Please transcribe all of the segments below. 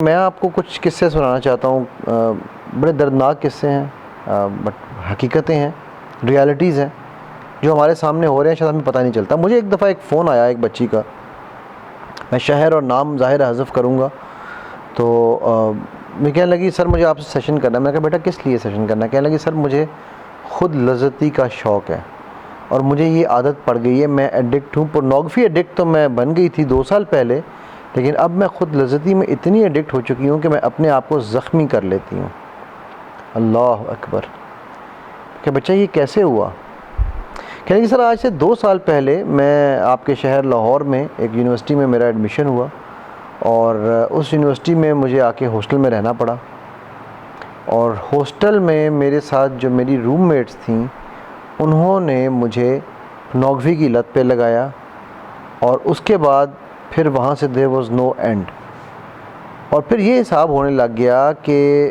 میں آپ کو کچھ قصے سنانا چاہتا ہوں، بڑے دردناک قصے ہیں، بٹ حقیقتیں ہیں، ریالٹیز ہیں جو ہمارے سامنے ہو رہے ہیں، شاید ہمیں پتہ نہیں چلتا۔ مجھے ایک دفعہ ایک فون آیا ایک بچی کا، میں شہر اور نام ظاہر حذف کروں گا، تو میں کہنے لگی سر مجھے آپ سے سیشن کرنا ہے۔ میں نے کہا بیٹا کس لیے سیشن کرنا ہے؟ کہنے لگی سر مجھے خود لذتی کا شوق ہے اور مجھے یہ عادت پڑ گئی ہے، میں ایڈکٹ ہوں، پورنوگرافی ایڈکٹ تو میں بن گئی تھی 2 سال پہلے، لیکن اب میں خود لذتی میں اتنی ایڈکٹ ہو چکی ہوں کہ میں اپنے آپ کو زخمی کر لیتی ہوں۔ اللہ اکبر! کہ بچہ یہ کیسے ہوا؟ کہنے لگی سر آج سے 2 سال پہلے میں آپ کے شہر لاہور میں ایک یونیورسٹی میں میرا ایڈمیشن ہوا، اور اس یونیورسٹی میں مجھے آ کے ہاسٹل میں رہنا پڑا، اور ہاسٹل میں میرے ساتھ جو میری روم میٹس تھیں انہوں نے مجھے پورنوگرافی کی لت پہ لگایا، اور اس کے بعد پھر وہاں سے there was no end۔ اور پھر یہ حساب ہونے لگ گیا کہ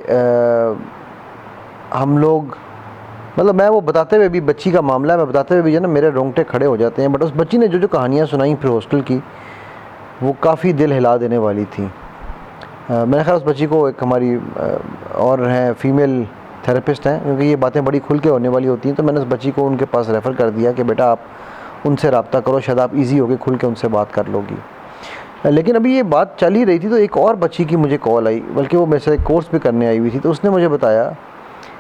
ہم لوگ، مطلب میں وہ بتاتے ہوئے بھی، بچی کا معاملہ ہے، میں بتاتے ہوئے بھی جو نا میرے رونگٹے کھڑے ہو جاتے ہیں، بٹ اس بچی نے جو کہانیاں سنائیں پھر ہاسٹل کی، وہ کافی دل ہلا دینے والی تھیں۔ میرے خیال اس بچی کو ایک ہماری اور ہیں فیمیل تھراپسٹ ہیں، کیونکہ یہ باتیں بڑی کھل کے ہونے والی ہوتی ہیں، تو میں نے اس بچی کو ان کے پاس ریفر کر دیا کہ بیٹا آپ ان سے رابطہ کرو، شاید آپ ایزی ہو کے کھل کے ان سے بات کر لو گی۔ لیکن ابھی یہ بات چل ہی رہی تھی تو ایک اور بچی کی مجھے کال آئی، بلکہ وہ میرے سے کورس بھی کرنے آئی ہوئی تھی، تو اس نے مجھے بتایا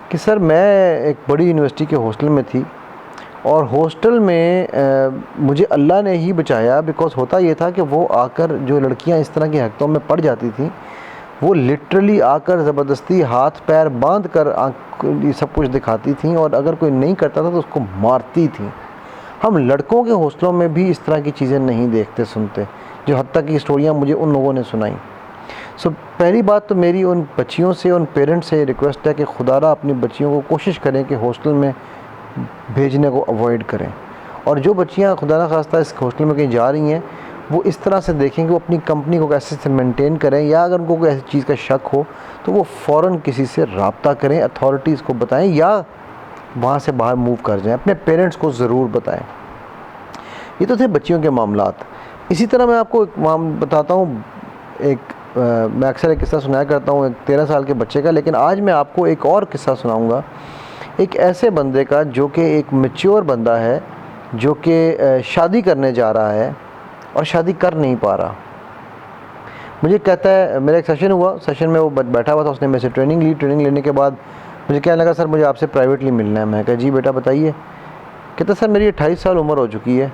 کہ سر میں ایک بڑی یونیورسٹی کے ہاسٹل میں تھی، اور ہاسٹل میں مجھے اللہ نے ہی بچایا، بیکاز ہوتا یہ تھا کہ وہ آ کر جو لڑکیاں اس طرح کی حرکتوں میں پڑ جاتی تھیں، وہ لٹرلی آ کر زبردستی ہاتھ پیر باندھ کر یہ سب کچھ دکھاتی تھیں، اور اگر کوئی نہیں کرتا تھا تو اس کو مارتی تھیں۔ ہم لڑکوں کے ہاسٹلوں میں بھی اس طرح کی چیزیں نہیں دیکھتے سنتے، جو حد تک کی اسٹوریاں مجھے ان لوگوں نے سنائیں۔ پہلی بات تو میری ان بچیوں سے، ان پیرنٹس سے ریکویسٹ ہے کہ خدا را اپنی بچیوں کو کوشش کریں کہ ہاسٹل میں بھیجنے کو اوائڈ کریں، اور جو بچیاں خدا نہ خواستہ اس ہاسٹل میں کہیں جا رہی ہیں وہ اس طرح سے دیکھیں کہ وہ اپنی کمپنی کو کیسے سے مینٹین کریں، یا اگر ان کو کوئی ایسی چیز کا شک ہو تو وہ فوراً کسی سے رابطہ کریں، اتھارٹیز کو بتائیں، یا وہاں سے باہر موو کر جائیں، اپنے پیرنٹس کو ضرور بتائیں۔ یہ تو تھے بچیوں کے معاملات۔ اسی طرح میں آپ کو ایک بتاتا ہوں، میں اکثر ایک قصہ سنایا کرتا ہوں ایک 13 سال کے بچے کا، لیکن آج میں آپ کو ایک اور قصہ سناؤں گا ایک ایسے بندے کا جو کہ ایک میچور بندہ ہے، جو کہ شادی کرنے جا رہا ہے اور شادی کر نہیں پا رہا۔ مجھے کہتا ہے، میرا ایک سیشن ہوا، سیشن میں وہ بیٹھا ہوا تھا، اس نے میرے سے ٹریننگ لی، ٹریننگ لینے کے بعد مجھے کہنے لگا سر مجھے آپ سے پرائیویٹلی ملنا ہے۔ میں کہا جی بیٹا بتائیے۔ کہتا سر میری 28 سال عمر ہو چکی ہے،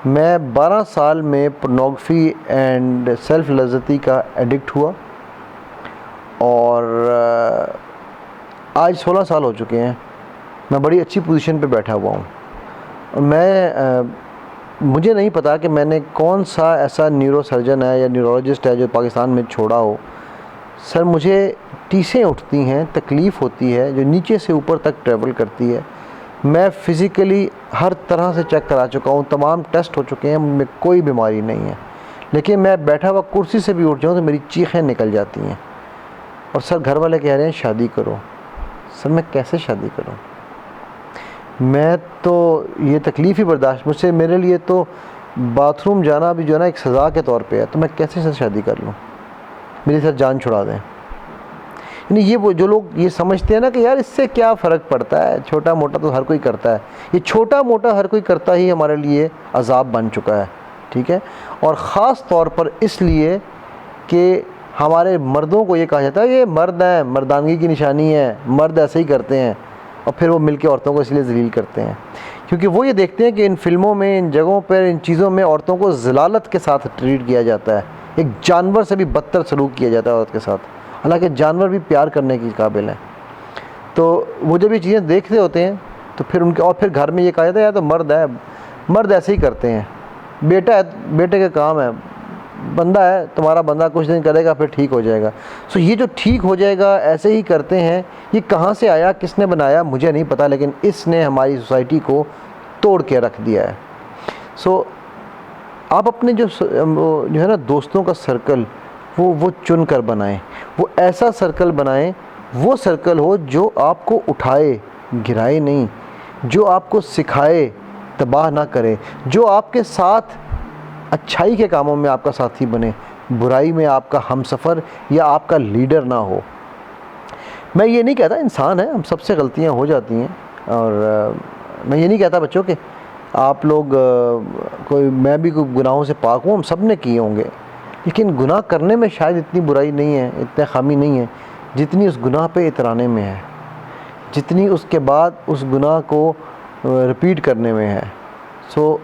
میں 12 سال میں پورنوگرافی اینڈ سیلف لذتی کا ایڈکٹ ہوا، اور آج 16 سال ہو چکے ہیں، میں بڑی اچھی پوزیشن پہ بیٹھا ہوا ہوں، اور مجھے نہیں پتا کہ میں نے کون سا ایسا نیورو سرجن ہے یا نیورولوجسٹ ہے جو پاکستان میں چھوڑا ہو۔ سر مجھے ٹیسیں اٹھتی ہیں، تکلیف ہوتی ہے جو نیچے سے اوپر تک ٹریول کرتی ہے، میں فزیکلی ہر طرح سے چیک کرا چکا ہوں، تمام ٹیسٹ ہو چکے ہیں، میں کوئی بیماری نہیں ہے، لیکن میں بیٹھا ہوا کرسی سے بھی اٹھ جاؤں تو میری چیخیں نکل جاتی ہیں، اور سر گھر والے کہہ رہے ہیں شادی کرو۔ سر میں کیسے شادی کروں؟ میں تو یہ تکلیف ہی برداشت، مجھ سے، میرے لیے تو باتھ روم جانا بھی جو ہے نا ایک سزا کے طور پہ ہے، تو میں کیسے سے شادی کر لوں؟ میری سر جان چھڑا دیں۔ یعنی یہ وہ جو لوگ یہ سمجھتے ہیں نا کہ یار اس سے کیا فرق پڑتا ہے، چھوٹا موٹا تو ہر کوئی کرتا ہے، یہ چھوٹا موٹا ہر کوئی کرتا ہی ہمارے لیے عذاب بن چکا ہے، ٹھیک ہے؟ اور خاص طور پر اس لیے کہ ہمارے مردوں کو یہ کہا جاتا ہے یہ مرد ہیں، مردانگی کی نشانی ہے، مرد ایسے ہی کرتے ہیں، اور پھر وہ مل کے عورتوں کو اس لیے ذلیل کرتے ہیں کیونکہ وہ یہ دیکھتے ہیں کہ ان فلموں میں، ان جگہوں پر، ان چیزوں میں عورتوں کو ذلالت کے ساتھ ٹریٹ کیا جاتا ہے، ایک جانور سے بھی بدتر سلوک کیا جاتا ہے عورت کے ساتھ، حالانکہ جانور بھی پیار کرنے کی قابل ہیں۔ تو وہ جب یہ چیزیں دیکھتے ہوتے ہیں تو پھر ان کے، اور پھر گھر میں یہ کہا جاتا ہے یا تو مرد ہے، مرد ایسے ہی کرتے ہیں، بیٹا ہے، بیٹے کا کام ہے، بندہ ہے تمہارا، بندہ کچھ دن کرے گا پھر ٹھیک ہو جائے گا۔ یہ جو ٹھیک ہو جائے گا ایسے ہی کرتے ہیں، یہ کہاں سے آیا، کس نے بنایا مجھے نہیں پتا، لیکن اس نے ہماری سوسائٹی کو توڑ کے رکھ دیا ہے۔ آپ اپنے جو ہے نا دوستوں کا سرکل وہ چن کر بنائیں، وہ ایسا سرکل بنائیں، وہ سرکل ہو جو آپ کو اٹھائے گرائے نہیں، جو آپ کو سکھائے تباہ نہ کرے، جو آپ کے ساتھ اچھائی کے کاموں میں آپ کا ساتھی بنے، برائی میں آپ کا ہم سفر یا آپ کا لیڈر نہ ہو۔ میں یہ نہیں کہتا، انسان ہے، ہم سب سے غلطیاں ہو جاتی ہیں، اور میں یہ نہیں کہتا بچوں کہ آپ لوگ میں بھی کوئی گناہوں سے پاک ہوں، ہم سب نے کیے ہوں گے، لیکن گناہ کرنے میں شاید اتنی برائی نہیں ہے، اتنا خامی نہیں ہے جتنی اس گناہ پہ اترانے میں ہے، جتنی اس کے بعد اس گناہ کو رپیٹ کرنے میں ہے۔ سو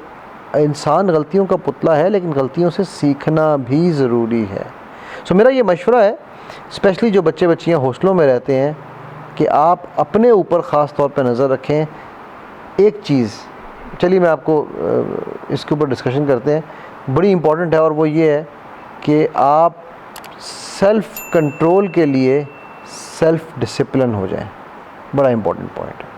انسان غلطیوں کا پتلا ہے، لیکن غلطیوں سے سیکھنا بھی ضروری ہے۔ سو میرا یہ مشورہ ہے، اسپیشلی جو بچے بچیاں ہاسٹلوں میں رہتے ہیں، کہ آپ اپنے اوپر خاص طور پہ نظر رکھیں۔ ایک چیز، چلیے میں آپ کو اس کے اوپر ڈسکشن کرتے ہیں، بڑی امپورٹنٹ ہے، اور وہ یہ ہے کہ آپ سیلف کنٹرول کے لیے سیلف ڈسپلن ہو جائیں۔ بڑا امپورٹنٹ پوائنٹ ہے۔